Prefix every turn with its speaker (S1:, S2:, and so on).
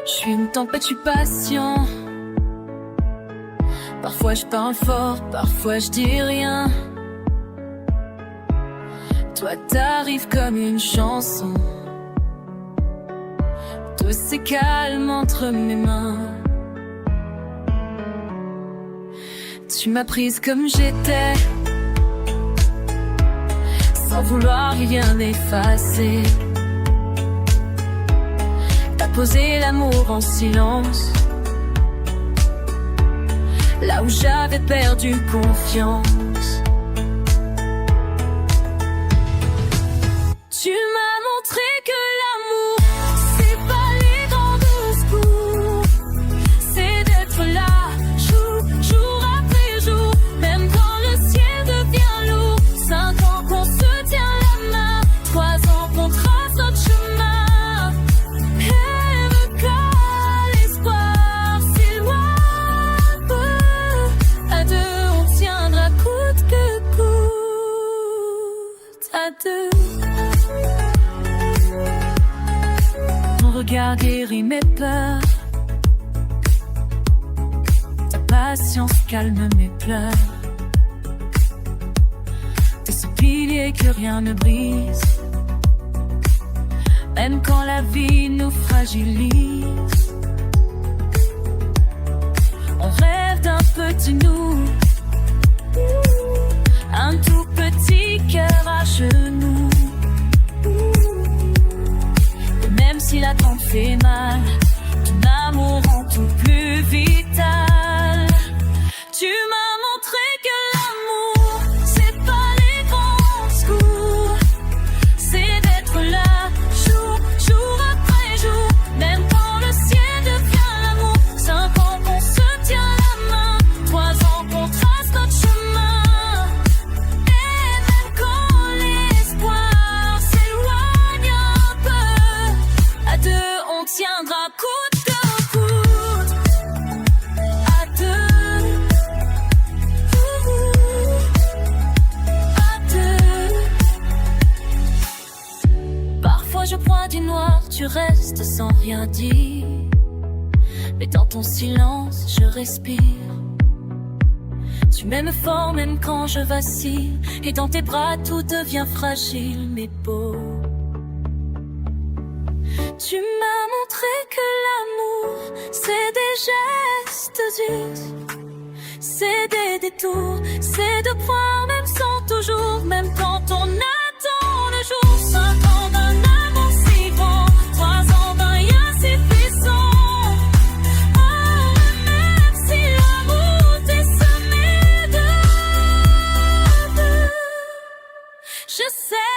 S1: Je suis une tempête, je suis patient. Parfois je parle fort, parfois je dis rien. Toi t'arrives comme une chanson. Tout c'est calme entre mes mains. Tu m'as prise comme j'étais, sans vouloir rien effacer. T'as posé l'amour en silence, là où j'avais perdu confiance. Tu m'as montré que l'amour, c'est pas les grands discours, c'est d'être là, jour après jour, même quand le ciel devient lourd. 5 ans qu'on se tient la main, 3 ans qu'on trace notre chemin. Et quand l'espoir s'éloigne peu, à deux on tiendra coûte que coûte. À deux. Ton regard guérit mes peurs, ta patience calme mes pleurs. T'es ce pilier que rien ne brise, même quand la vie nous fragilise. On rêve d'un petit nous, un tout petit cœur à genoux. Et même si l'attente fait mal, ton amour rend tout plus vital. Tu m'as montré que l'amour, c'est pas les grands discours, c'est d'être là, jour après jour, même quand le ciel devient l'amour. 5 ans qu'on se tient la main, 3 ans qu'on trace notre chemin. Et même quand l'espoir s'éloigne un peu, à deux on tiendra coûte que coûte. À deux, à deux. Parfois je pointe du noir, tu restes sans rien dire, mais dans ton silence je respire. Tu m'aimes fort même quand je vacille, et dans tes bras tout devient fragile mais beau. Tu m'as montré que l'amour, c'est des gestes durs, c'est des détours, c'est de croire même sans toujours, même quand on attend le jour. 5 ans d'un amour si grand, 3 ans d'un rien si puissant. Oh, même si l'amour t'est semé de deux, je sais.